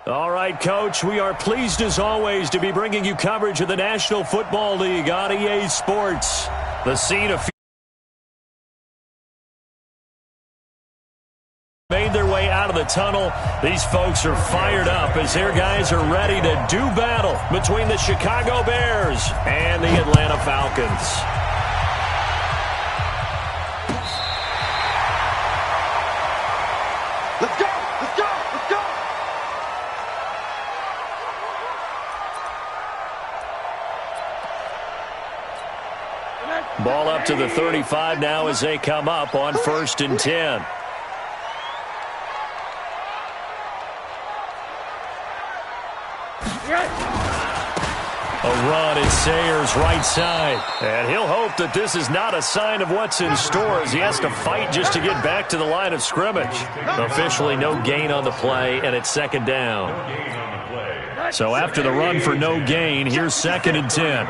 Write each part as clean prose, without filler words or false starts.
All right, Coach, we are pleased as always to be bringing you coverage of the National Football League on EA Sports. The scene of made their way out of the tunnel. These folks are fired up as their guys are ready to do battle between the Chicago Bears and the Atlanta Falcons. Let's go! Let's go! Let's go! Ball up to the 35 now as they come up on 1st and 10. A run at Sayers' right side. And he'll hope that this is not a sign of what's in store as he has to fight just to get back to the line of scrimmage. Officially no gain on the play, and it's 2nd down. So after the run for no gain, here's 2nd and 10.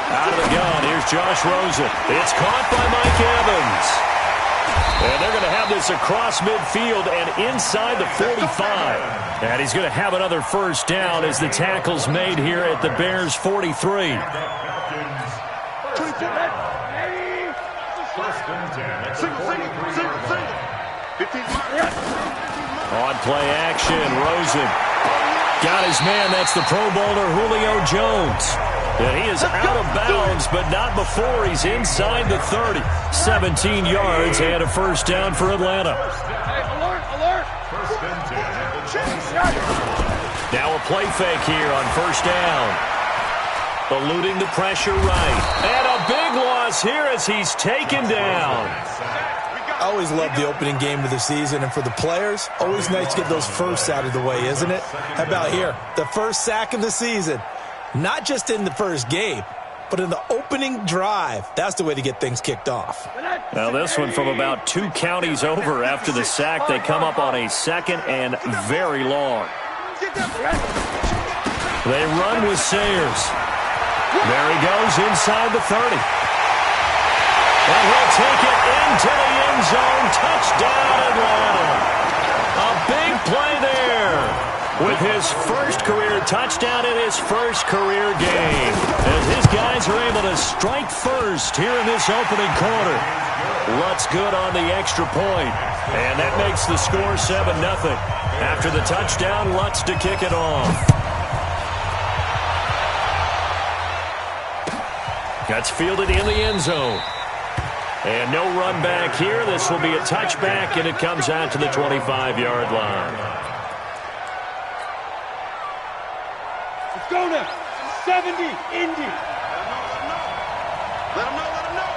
Out of the gun, here's Josh Rosen. It's caught by Mike Evans. And they're going to have this across midfield and inside the 45. And he's going to have another 1st down as the tackle's made here at the Bears' 43. On play action, Rosen got his man. That's the Pro Bowler Julio Jones. And he is out of bounds, but not before he's inside the 30. 17 yards and a 1st down for Atlanta. Now a play fake here on 1st down. Eluding the pressure right. And a big loss here as he's taken down. I always love the opening game of the season, and for the players, always nice to get those firsts out of the way, isn't it? How about here? The first sack of the season. Not just in the first game, but in the opening drive. That's the way to get things kicked off. Now this one from about 2 counties over after the sack. They come up on a 2nd and very long. They run with Sayers. There he goes inside the 30. And he'll take it into the end zone. Touchdown, Atlanta. A big play there. With his 1st career touchdown in his 1st career game. As his guys are able to strike first here in this opening quarter. Lutz good on the extra point. And that makes the score 7-0. After the touchdown, Lutz to kick it off. That's fielded in the end zone. And no run back here. This will be a touchback, and it comes out to the 25-yard line. Let's go now. 70, Indy. Let him know.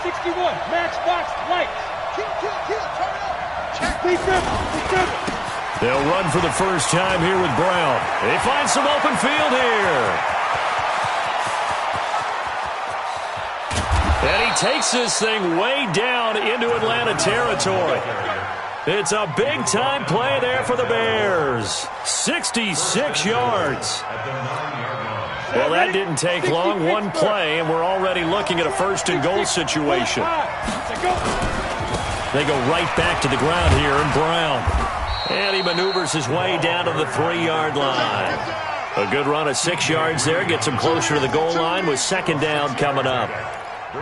61, matchbox, lights. Kill, turn up. Check. Defense. They'll run for the first time here with Brown. They find some open field here. And he takes this thing way down into Atlanta territory. It's a big-time play there for the Bears. 66 yards. Well, that didn't take long. One play, and we're already looking at a 1st and goal situation. They go right back to the ground here, and Brown. And he maneuvers his way down to the 3-yard line. A good run of 6 yards there. Gets him closer to the goal line with 2nd down coming up.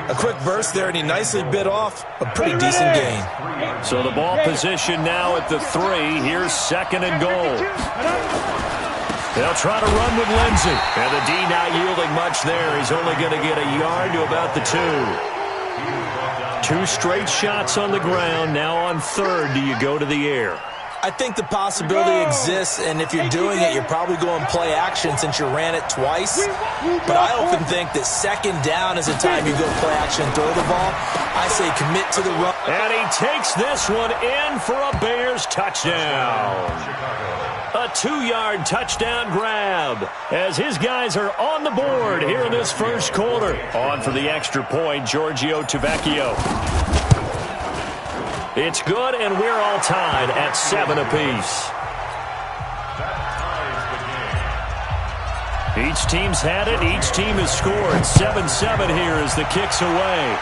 A quick burst there, and he nicely bit off a pretty decent gain. So the ball position now at the 3. Here's 2nd and goal. They'll try to run with Lindsey. And the D not yielding much there. He's only going to get a yard to about the 2. 2 straight shots on the ground. Now on 3rd, do you go to the air? I think the possibility exists, and if you're doing it, you're probably going play action since you ran it twice. But I often think that 2nd down is the time you go play action and throw the ball. I say commit to the run. And he takes this one in for a Bears touchdown. A 2-yard touchdown grab as his guys are on the board here in this 1st quarter. On for the extra point, Giorgio Tavecchio. It's good, and we're all tied at 7 apiece. Each team's had it. Each team has scored. 7-7 here as the kick's away.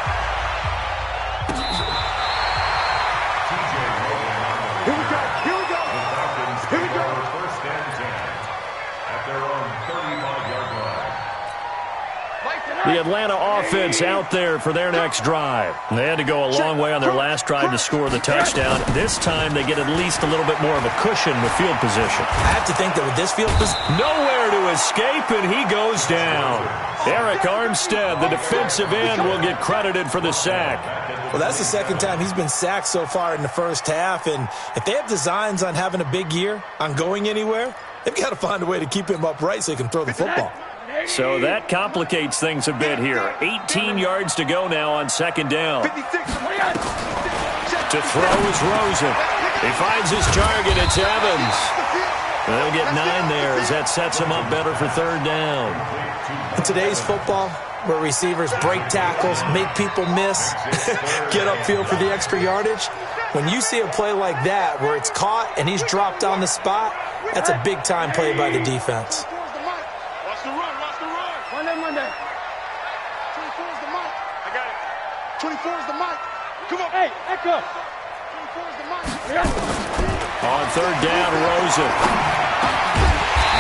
The Atlanta offense out there for their next drive. They had to go a long way on their last drive to score the touchdown. This time they get at least a little bit more of a cushion with field position. I have to think that with this field position, nowhere to escape, and he goes down. Eric Armstead, the defensive end, will get credited for the sack. Well, that's the second time he's been sacked so far in the first half, and if they have designs on having a big year, on going anywhere, they've got to find a way to keep him upright so he can throw the football. So that complicates things a bit here. 18 yards to go now on second down. To throw is Rosen. He finds his target. It's Evans. They'll get 9 there as that sets him up better for third down. In today's football, where receivers break tackles, make people miss, get upfield for the extra yardage, when you see a play like that where it's caught and he's dropped on the spot, that's a big-time play by the defense. Monday. 24 is the mic. I got it. 24 is the mic. Come on. Hey, echo. 24 is the mic. On third down, Rosen.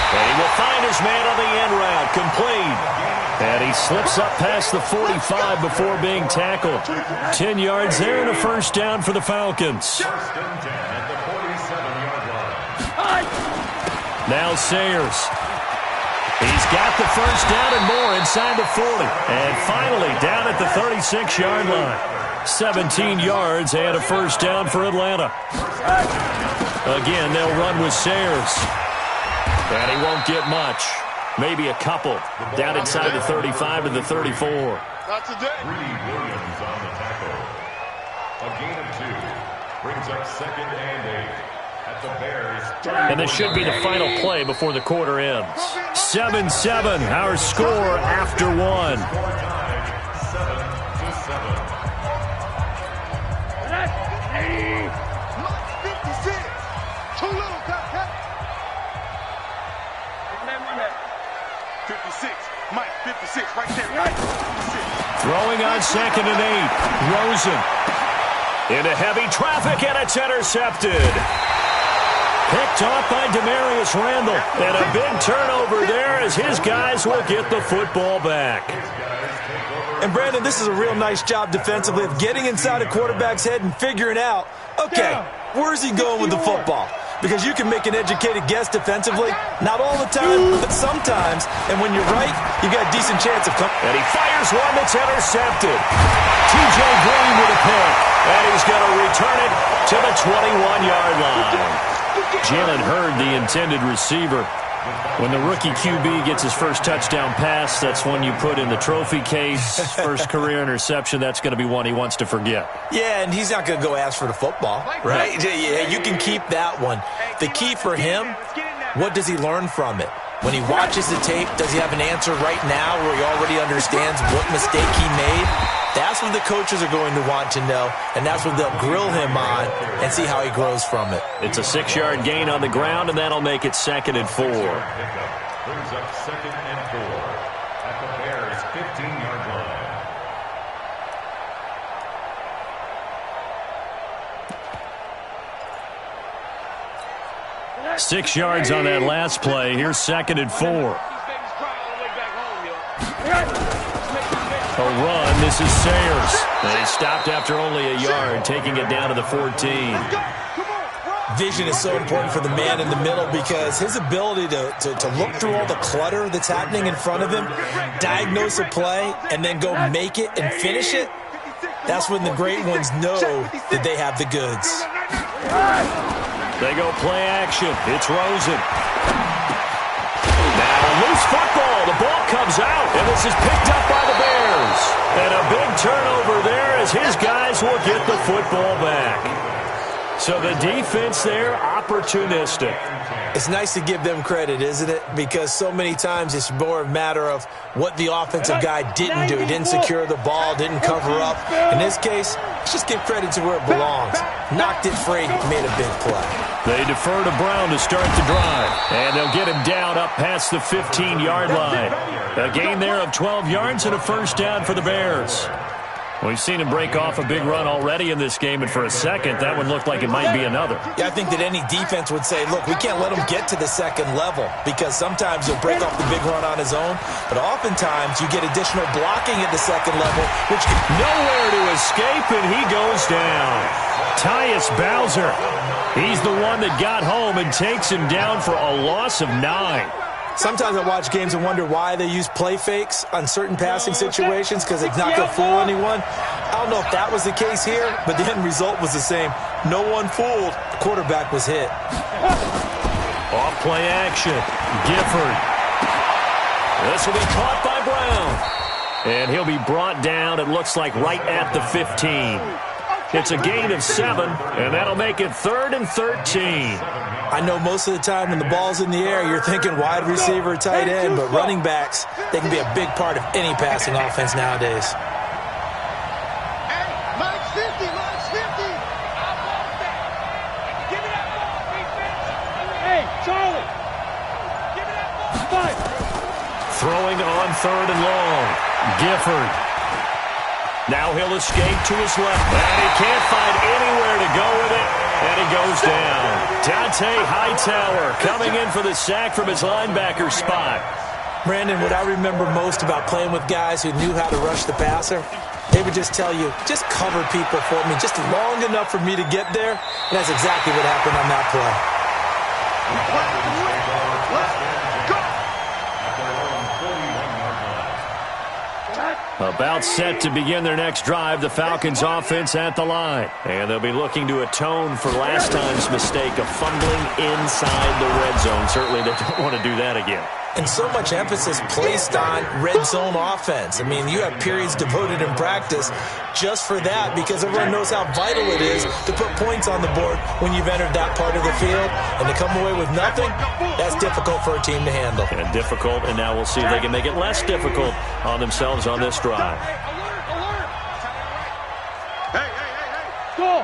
And he will find his man on the end route. Complete. And he slips up past the 45 before being tackled. 10 yards there and a first down for the Falcons. Now Sayers. He's got the first down and more inside the 40. And finally down at the 36-yard line. 17 yards and a first down for Atlanta. Again, they'll run with Sayers. And he won't get much. Maybe a couple. Down inside the 35 to the 34. Not today. Williams on the tackle. A gain of 2. Brings up second and 8. And this should be the final play before the quarter ends. 7-7, our score after 1. 7-7. Too little, cut. 56. Mike, 56, right there. 56. Throwing on second and 8. Rosen. Into heavy traffic, and it's intercepted. Picked off by Demarius Randall. And a big turnover there as his guys will get the football back. And, Brandon, this is a real nice job defensively of getting inside a quarterback's head and figuring out, okay, where's he going with the football? Because you can make an educated guess defensively. Not all the time, but sometimes. And when you're right, you got a decent chance of coming. And he fires one that's intercepted. T.J. Green with a pick. And he's going to return it to the 21-yard line. Jalen Hurd, the intended receiver. When the rookie QB gets his first touchdown pass, that's one you put in the trophy case. First career interception, that's going to be one he wants to forget. Yeah, and he's not going to go ask for the football, right? Yeah, you can keep that one. The key for him, what does he learn from it? When he watches the tape, does he have an answer right now where he already understands what mistake he made? That's what the coaches are going to want to know, and that's what they'll grill him on and see how he grows from it. It's a 6-yard gain on the ground, and that'll make it 2nd and 4. Brings up 2nd and 4 at the Bears' 15-yard line. 6 yards on that last play. Here's 2nd and 4. A run. This is Sayers. And he stopped after only a yard, taking it down to the 14. Vision is so important for the man in the middle because his ability to look through all the clutter that's happening in front of him, diagnose a play, and then go make it and finish it, that's when the great ones know that they have the goods. They go play action. It's Rosen. Now a loose football. The ball comes out, and this is picked up by the Bears. And a big turnover there as his guys will get the football back. So the defense there, opportunistic. It's nice to give them credit, isn't it? Because so many times it's more a matter of what the offensive guy didn't do. He didn't secure the ball, didn't cover up. In this case, let's just give credit to where it belongs. Knocked it free, made a big play. They defer to Brown to start the drive. And they'll get him down up past the 15-yard line. A gain there of 12 yards and a first down for the Bears. We've seen him break off a big run already in this game, and for a second, that one looked like it might be another. Yeah, I think that any defense would say, look, we can't let him get to the second level because sometimes he'll break off the big run on his own, but oftentimes you get additional blocking at the second level, which nowhere to escape, and he goes down. Tyus Bowser, he's the one that got home and takes him down for a loss of 9. Sometimes I watch games and wonder why they use play fakes on certain passing situations because it's not going to fool anyone. I don't know if that was the case here, but the end result was the same. No one fooled. The quarterback was hit. Off play action. Gifford. This will be caught by Brown. And he'll be brought down, it looks like, right at the 15. It's a gain of 7, and that'll make it 3rd and 13. I know most of the time when the ball's in the air, you're thinking wide receiver, tight end, but running backs, they can be a big part of any passing offense nowadays. Hey, Mike's 50, Mike's 50. Give me that ball, defense. Hey, Charlie. Give me that ball. Throwing on 3rd and long. Gifford. Now he'll escape to his left. And he can't find anywhere to go with it. And he goes down. Dante Hightower coming in for the sack from his linebacker spot. Brandon, what I remember most about playing with guys who knew how to rush the passer, they would just tell you, just cover people for me, just long enough for me to get there. And that's exactly what happened on that play. About set to begin their next drive, the Falcons offense at the line. And they'll be looking to atone for last time's mistake of fumbling inside the red zone. Certainly they don't want to do that again. And so much emphasis placed on red zone offense. I mean, you have periods devoted in practice just for that because everyone knows how vital it is to put points on the board when you've entered that part of the field. And to come away with nothing, that's difficult for a team to handle. And difficult, and now we'll see if they can make it less difficult on themselves on this drive. Hey. Go.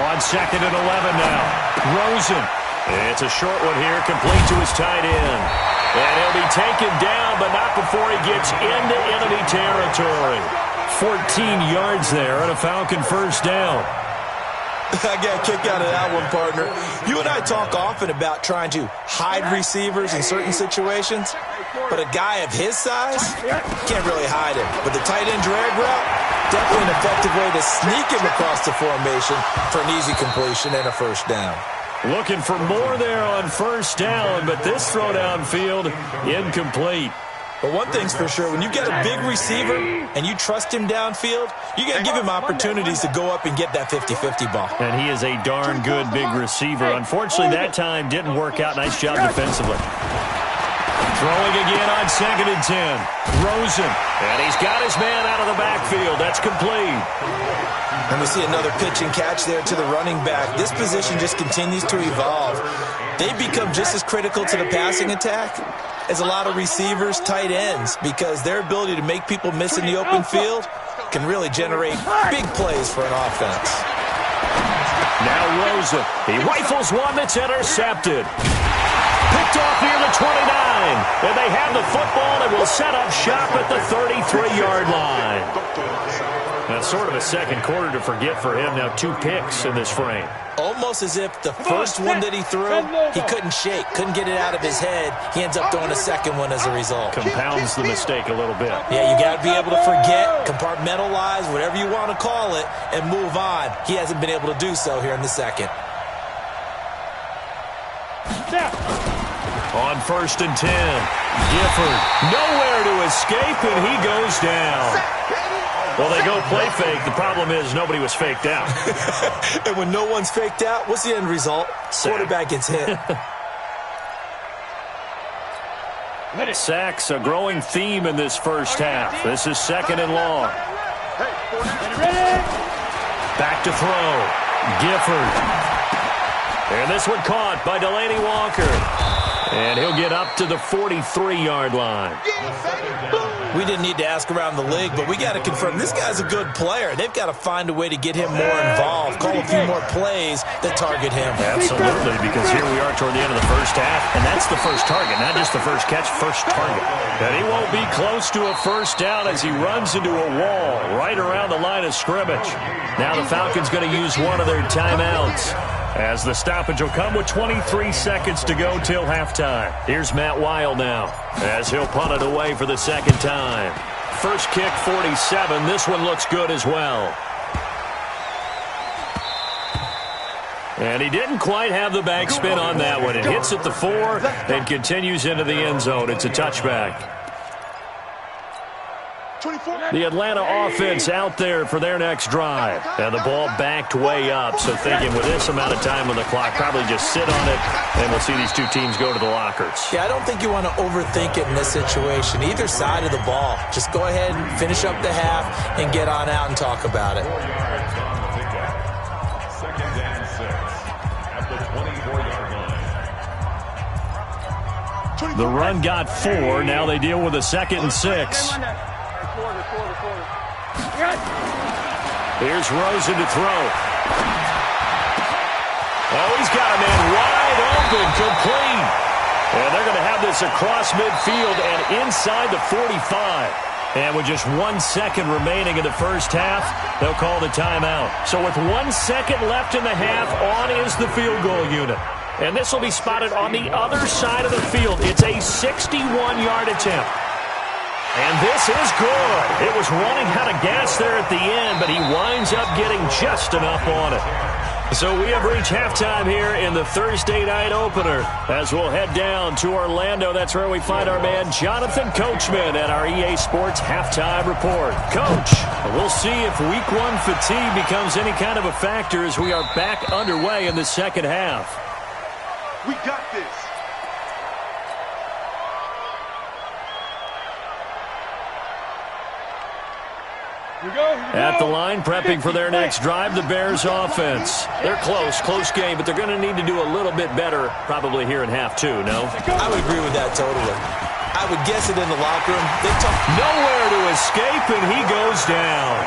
On 2nd and 11 now. Rosen. It's a short one here, complete to his tight end. And he'll be taken down, but not before he gets into enemy territory. 14 yards there on a Falcon first down. I got a kick out of that one, partner. You and I talk often about trying to hide receivers in certain situations, but a guy of his size can't really hide him. But the tight end drag route, definitely an effective way to sneak him across the formation for an easy completion and a first down. Looking for more there on first down, but this throw downfield incomplete. But one thing's for sure, when you get a big receiver and you trust him downfield, you got to give him opportunities to go up and get that 50-50 ball. And he is a darn good big receiver. Unfortunately, that time didn't work out. Nice job defensively. Throwing again on 2nd and 10. Rosen. And he's got his man out of the backfield. That's complete. And we see another pitch and catch there to the running back. This position just continues to evolve. They become just as critical to the passing attack as a lot of receivers, tight ends, because their ability to make people miss in the open field can really generate big plays for an offense. Now Rosen. He rifles one that's intercepted. Picked off near the 29. And they have the football and will set up shop at the 33-yard line. That's sort of a second quarter to forget for him. Now 2 picks in this frame. Almost as if the first one that he threw, he couldn't shake, couldn't get it out of his head. He ends up throwing a second one as a result. Compounds the mistake a little bit. Yeah, you got to be able to forget, compartmentalize, whatever you want to call it, and move on. He hasn't been able to do so here in the second. On 1st and 10, Gifford nowhere to escape, and he goes down. Well, they go play fake. The problem is nobody was faked out. And when no one's faked out, what's the end result? Quarterback gets hit. Sacks, a growing theme in this first half. This is 2nd and long. Back to throw. Gifford. And this one caught by Delaney Walker. And he'll get up to the 43-yard line. We didn't need to ask around the league, but we got to confirm this guy's a good player. They've got to find a way to get him more involved, call a few more plays that target him. Absolutely, because here we are toward the end of the first half, and that's the first target, not just the first catch, first target. And he won't be close to a first down as he runs into a wall right around the line of scrimmage. Now the Falcons going to use one of their timeouts, as the stoppage will come with 23 seconds to go till halftime. Here's Matt Weil now, as he'll punt it away for the second time. First kick, 47. This one looks good as well. And he didn't quite have the back spin on that one. It hits at the 4 and continues into the end zone. It's a touchback. The Atlanta offense out there for their next drive. And the ball backed way up. So thinking with this amount of time on the clock, probably just sit on it, and we'll see these two teams go to the lockers. Yeah, I don't think you want to overthink it in this situation. Either side of the ball. Just go ahead and finish up the half and get on out and talk about it. 4 yards on the pickup. Second and 6 at the 24-yard line. The run got 4. Now they deal with a 2nd and 6. Here's Rosen to throw. Oh, he's got a man wide open, complete. And they're going to have this across midfield and inside the 45. And with just 1 second remaining in the first half, they'll call the timeout. So with 1 second left in the half, on is the field goal unit. And this will be spotted on the other side of the field. It's a 61-yard attempt. And this is good. It was running out of gas there at the end, but he winds up getting just enough on it. So we have reached halftime here in the Thursday night opener. As we'll head down to Orlando, that's where we find our man Jonathan Coachman at our EA Sports Halftime Report. Coach, we'll see if Week 1 fatigue becomes any kind of a factor as we are back underway in the second half. We got this. At the line, prepping for their next drive, the Bears offense. They're close game, but they're going to need to do a little bit better probably here in half 2, no? I would agree with that totally. I would guess it in the locker room. Nowhere to escape, and he goes down.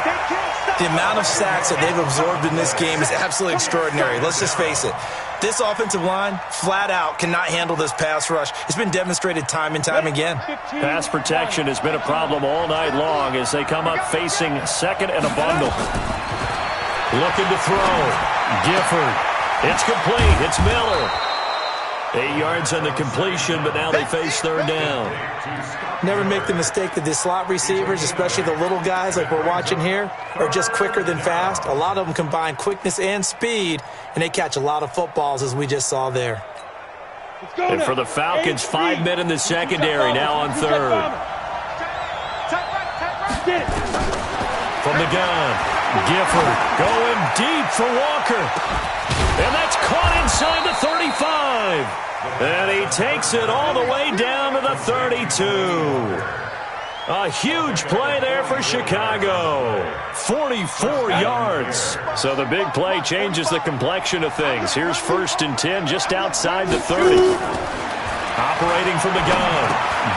The amount of sacks that they've absorbed in this game is absolutely extraordinary. Let's just face it. This offensive line, flat out, cannot handle this pass rush. It's been demonstrated time and time again. Pass protection has been a problem all night long as they come up facing second and a bundle. Looking to throw. Gifford. It's complete. It's Miller. 8 yards on the completion, but now they face third down. Never make the mistake that the slot receivers, especially the little guys like we're watching here, are just quicker than fast. A lot of them combine quickness and speed, and they catch a lot of footballs, as we just saw there. And for the Falcons, 5 men in the secondary, now on third. From the gun, Gifford going deep for Walker. And that's caught inside the 35. And he takes it all the way down to the 32. A huge play there for Chicago. 44 yards. So the big play changes the complexion of things. Here's 1st and 10 just outside the 30. Operating from the gun.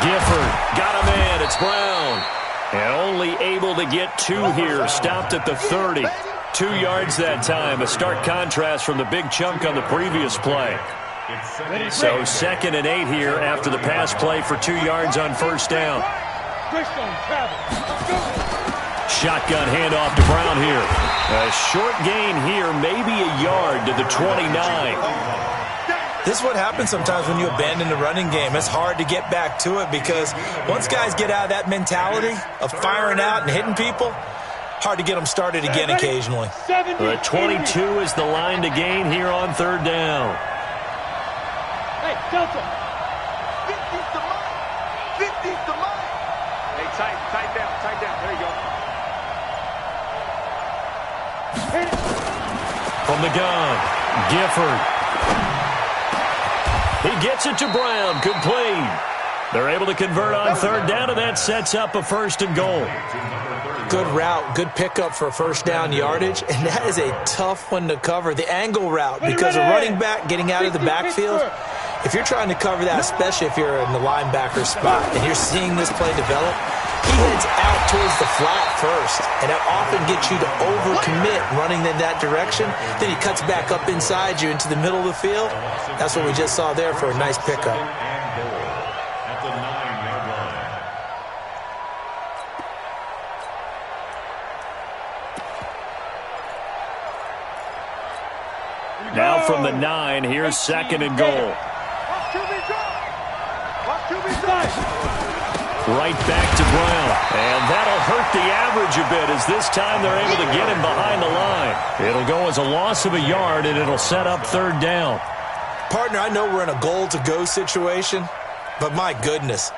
Gifford got a man. It's Brown. And only able to get 2 here. Stopped at the 30. 2 yards that time. A stark contrast from the big chunk on the previous play. So 2nd and 8 here after the pass play for 2 yards on first down. Shotgun handoff to Brown here. A short gain here, maybe a yard to the 29. This is what happens sometimes when you abandon the running game. It's hard to get back to it because once guys get out of that mentality of firing out and hitting people, hard to get them started again occasionally. The 22 is the line to gain here on third down. Hey, Delta. 50's the money. 50's the money. Hey, tight down. There you go. From the gun, Gifford. He gets it to Brown, complete. They're able to convert on third down, and that sets up a 1st and goal. Good route, good pickup for first down yardage, and that is a tough one to cover. The angle route, because a running back getting out of the backfield, If you're trying to cover that, especially if you're in the linebacker spot, and you're seeing this play develop, he heads out towards the flat first, and that often gets you to overcommit running in that direction. Then he cuts back up inside you into the middle of the field. That's what we just saw there for a nice pickup. Now from the 9, here's 2nd and goal. Right back to Brown. And that'll hurt the average a bit as this time they're able to get him behind the line. It'll go as a loss of a yard, and it'll set up 3rd down. Partner, I know we're in a goal-to-go situation, but my goodness,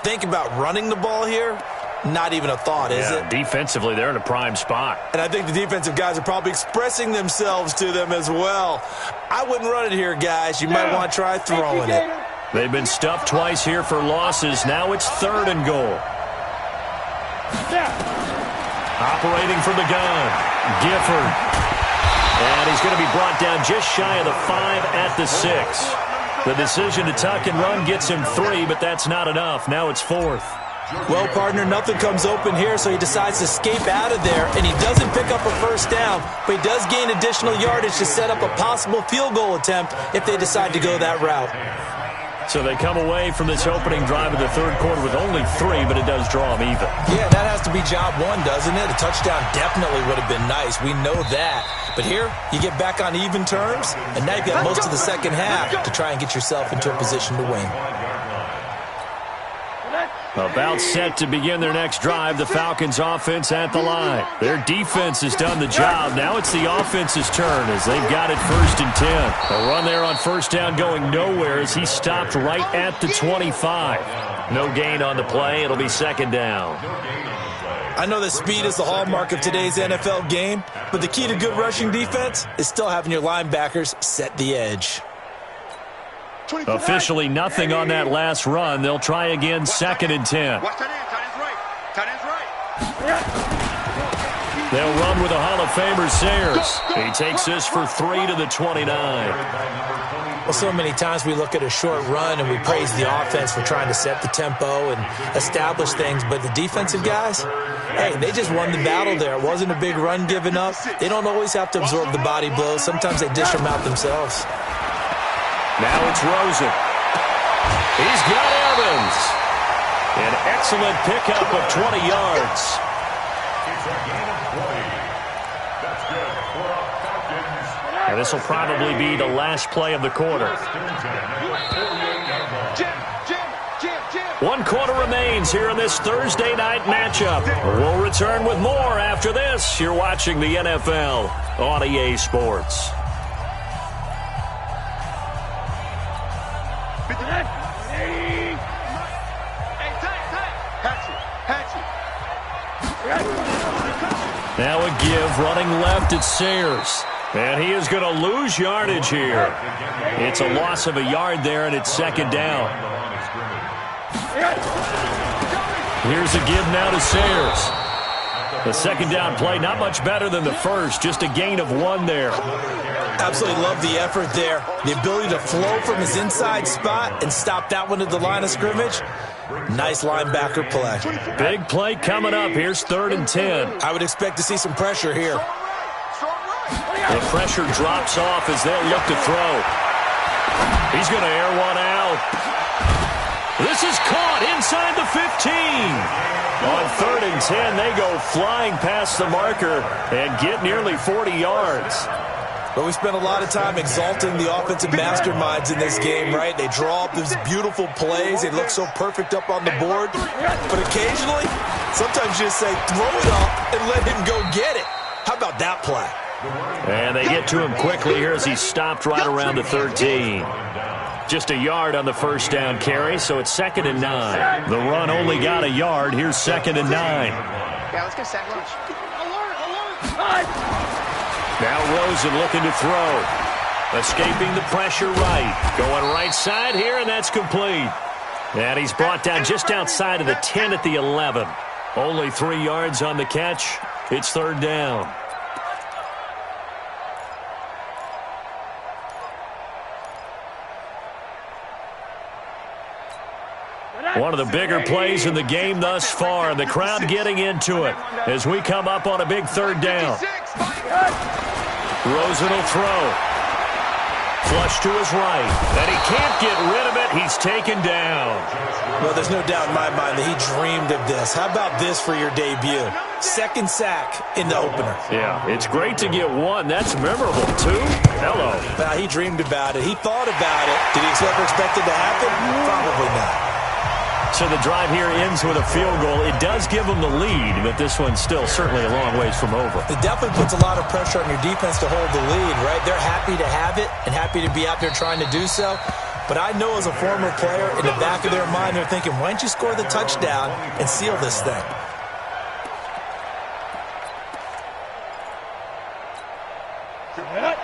think about running the ball here. Not even a thought, is it? Defensively, they're in a prime spot. And I think the defensive guys are probably expressing themselves to them as well. I wouldn't run it here, guys. You might want to try throwing it. They've been stuffed twice here for losses. Now it's 3rd and goal. Operating from the gun, Gifford. And he's going to be brought down just shy of the 5 at the 6. The decision to tuck and run gets him 3, but that's not enough. Now it's 4th. Well, partner, nothing comes open here, so he decides to escape out of there, and he doesn't pick up a 1st down, but he does gain additional yardage to set up a possible field goal attempt if they decide to go that route. So they come away from this opening drive of the 3rd quarter with only 3, but it does draw them even. Yeah, that has to be job 1, doesn't it? A touchdown definitely would have been nice. We know that. But here, you get back on even terms, and now you've got most of the second half to try and get yourself into a position to win. About set to begin their next drive, the Falcons offense at the line. Their defense has done the job. Now it's the offense's turn as they've got it 1st and 10. A run there on 1st down going nowhere as he stopped right at the 25. No gain on the play. It'll be 2nd down. I know that speed is the hallmark of today's NFL game, but the key to good rushing defense is still having your linebackers set the edge. Officially nothing on that last run. They'll try again 2nd and 10. They'll run with a Hall of Famer, Sayers. He takes this for 3 to the 29. Well, so many times we look at a short run and we praise the offense for trying to set the tempo and establish things, but the defensive guys, hey, they just won the battle there. It wasn't a big run given up. They don't always have to absorb the body blows. Sometimes they dish them out themselves. Now it's Rosen. He's got Evans. An excellent pickup of 20 yards. And this will probably be the last play of the quarter. 1 quarter remains here in this Thursday night matchup. We'll return with more after this. You're watching the NFL on EA Sports. Now a give, running left at Sayers. And he is going to lose yardage here. It's a loss of a yard there, and it's 2nd down. Here's a give now to Sayers. The 2nd down play, not much better than the first, just a gain of 1 there. Absolutely love the effort there. The ability to flow from his inside spot and stop that one at the line of scrimmage. Nice linebacker play. Big play coming up. Here's 3rd and 10. I would expect to see some pressure here. The pressure drops off as they'll look to throw. He's going to air one out. This is caught inside the 15. On 3rd and 10, they go flying past the marker and get nearly 40 yards. But we spent a lot of time exalting the offensive masterminds in this game, right? They draw up these beautiful plays. They look so perfect up on the board. But occasionally, sometimes you just say, throw it up and let him go get it. How about that play? And they get to him quickly here as he stopped right around the 13. Just a yard on the 1st down carry, so it's 2nd and 9. The run only got a yard. Here's 2nd and 9. Yeah, let's get a sack lunch. Now Rosen looking to throw. Escaping the pressure right. Going right side here, and that's complete. And he's brought down just outside of the 10 at the 11. Only 3 yards on the catch. It's 3rd down. One of the bigger plays in the game thus far, and the crowd getting into it as we come up on a big third down. Rosen will throw. Flush to his right. And he can't get rid of it. He's taken down. Well, there's no doubt in my mind that he dreamed of this. How about this for your debut? Second sack in the opener. Yeah, it's great to get one. That's memorable, too. Hello. Well, he dreamed about it. He thought about it. Did he ever expect it to happen? Probably not. So the drive here ends with a field goal. It does give them the lead, but this one's still certainly a long ways from over. It definitely puts a lot of pressure on your defense to hold the lead, right? They're happy to have it and happy to be out there trying to do so. But I know as a former player, in the back of their mind, they're thinking, why don't you score the touchdown and seal this thing?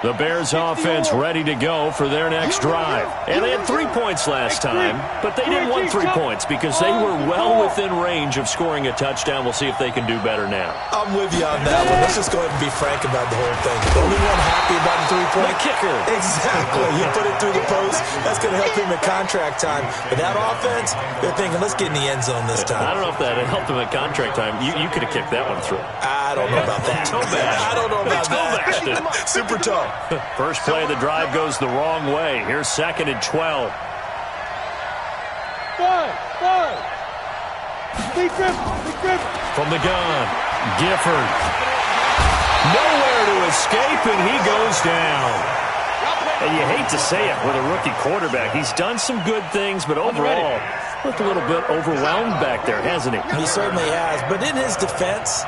The Bears offense ready to go for their next drive. And they had 3 points last time, but they didn't want 3 points because they were well within range of scoring a touchdown. We'll see if they can do better now. I'm with you on that one. Let's just go ahead and be frank about the whole thing. The only one happy about the 3-point kicker. Exactly. You put it through the post. That's going to help him at contract time. But that offense, they're thinking, let's get in the end zone this time. I don't know if that helped him at contract time. You could have kicked that one through. I don't know about that. I don't know about that. Super tall. First play of the drive goes the wrong way. Here's 2nd and 12. From the gun, Gifford. Nowhere to escape, and he goes down. And you hate to say it with a rookie quarterback. He's done some good things, but overall, looked a little bit overwhelmed back there, hasn't he? He certainly has. But in his defense,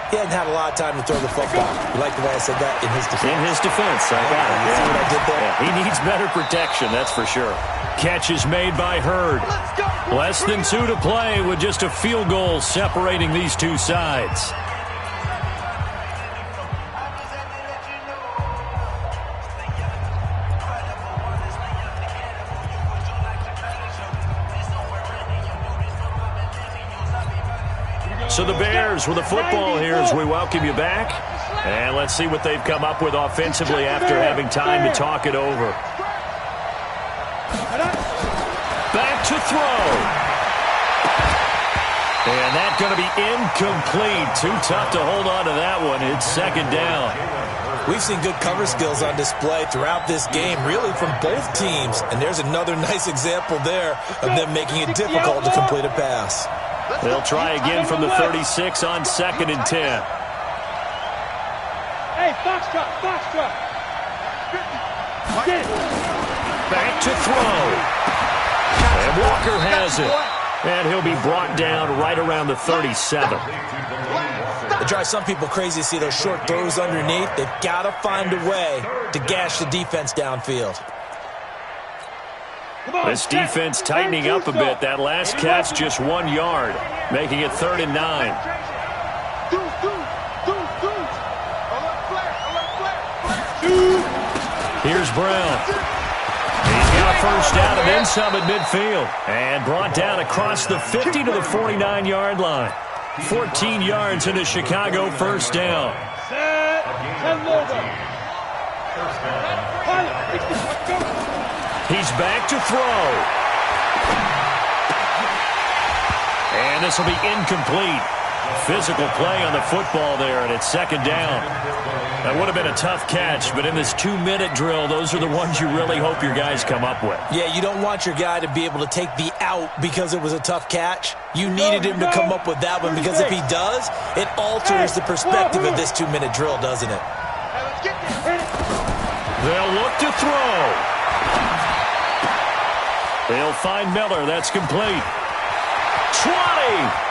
he hasn't had a lot of time to throw the football. You like the way I said that? In his defense. In his defense, I got it. You see what I did there? Yeah, he needs better protection, that's for sure. Catch is made by Hurd. Less than 2 to play with just a field goal separating these two sides. So the Bears with the football here as we welcome you back. And let's see what they've come up with offensively after having time to talk it over. Back to throw. And that's going to be incomplete. Too tough to hold on to that one. It's 2nd down. We've seen good cover skills on display throughout this game, really from both teams. And there's another nice example there of them making it difficult to complete a pass. They'll try again from the 36 on 2nd and 10. Hey, Foxtrot. Back to throw. And Walker has it. And he'll be brought down right around the 37. It drives some people crazy to see those short throws underneath. They've got to find a way to gash the defense downfield. This defense tightening up a bit. That last catch just 1 yard, making it 3rd and 9. Here's Brown. He's got a first down and then some at midfield. And brought down across the 50 to the 49-yard line. 14 yards into Chicago first down. He's back to throw. And this will be incomplete. Physical play on the football there, and it's 2nd down. That would have been a tough catch, but in this 2-minute drill, those are the ones you really hope your guys come up with. Yeah, you don't want your guy to be able to take the out because it was a tough catch. You needed him to come up with that one because if he does, it alters the perspective of this 2-minute drill, doesn't it? They'll look to throw. They'll find Miller. That's complete. 20.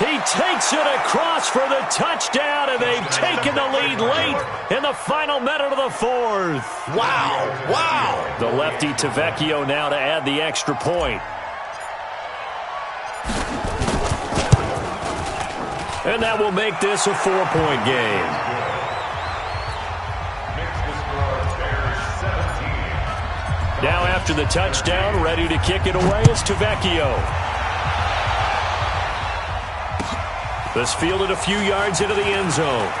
He takes it across for the touchdown, and they've taken the lead late in the final minute of the 4th. Wow. The lefty Tavecchio now to add the extra point. And that will make this a 4-point game. Now after the touchdown, ready to kick it away is Tavecchio. This fielded a few yards into the end zone.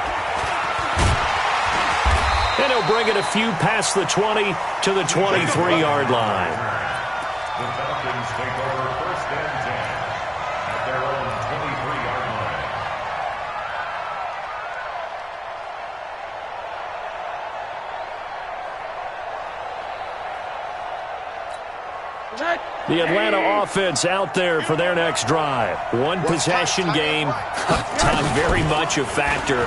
And he'll bring it a few past the 20 to the 23-yard line. The Falcons take over first and 10 at their own 23-yard line. The Atlanta offense out there for their next drive. One possession game. Time very much a factor.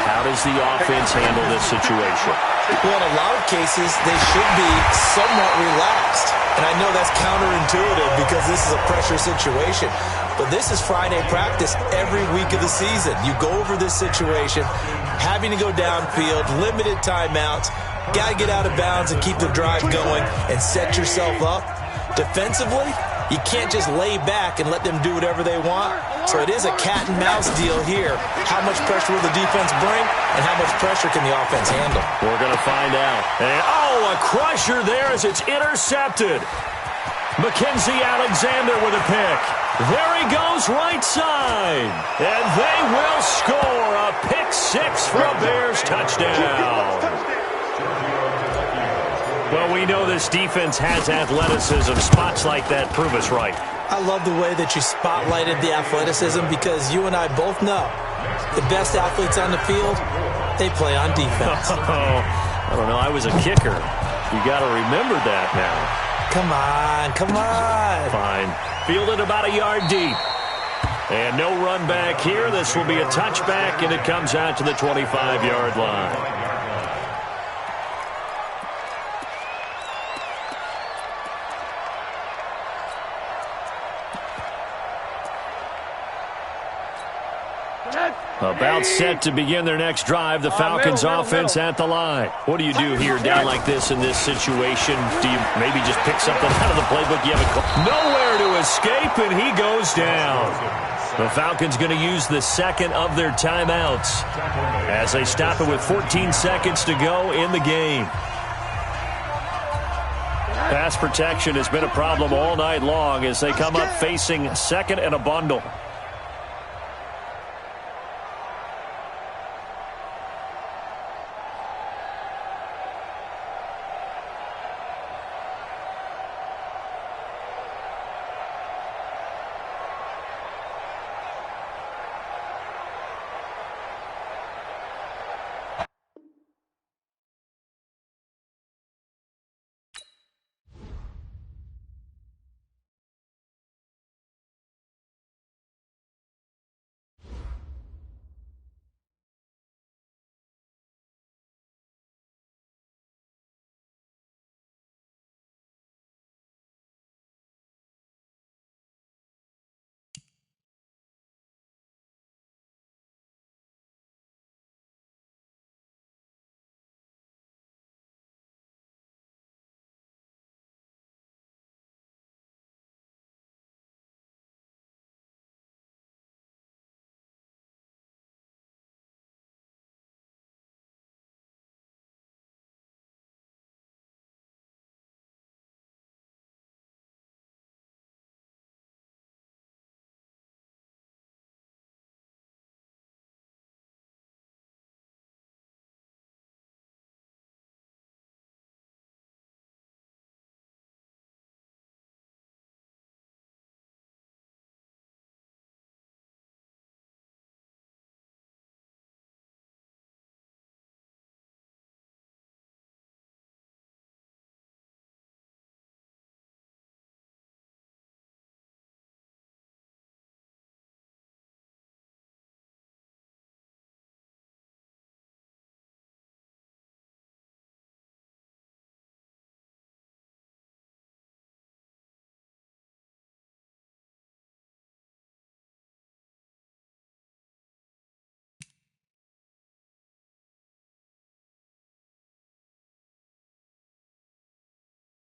How does the offense handle this situation? Well, in a lot of cases, they should be somewhat relaxed. And I know that's counterintuitive because this is a pressure situation. But this is Friday practice every week of the season. You go over this situation, having to go downfield, limited timeouts, got to get out of bounds and keep the drive going and set yourself up. Defensively, you can't just lay back and let them do whatever they want. So it is a cat and mouse deal here. How much pressure will the defense bring, and how much pressure can the offense handle? We're going to find out. And, a crusher there as it's intercepted. Mackenzie Alexander with a pick. There he goes right side. And they will score a pick six for a Bears touchdown. Well, we know this defense has athleticism. Spots like that prove us right. I love the way that you spotlighted the athleticism because you and I both know the best athletes on the field, they play on defense. I don't know. I was a kicker. You got to remember that now. Come on. Fine. Fielded about a yard deep. And no run back here. This will be a touchback, and it comes out to the 25-yard line. About set to begin their next drive. The Falcons offense at the line. What do you do here down like this in this situation? Do you maybe just pick something out of the playbook? You haven't nowhere to escape, and he goes down. The Falcons going to use the second of their timeouts as they stop it with 14 seconds to go in the game. Pass protection has been a problem all night long as they come up facing second and a bundle.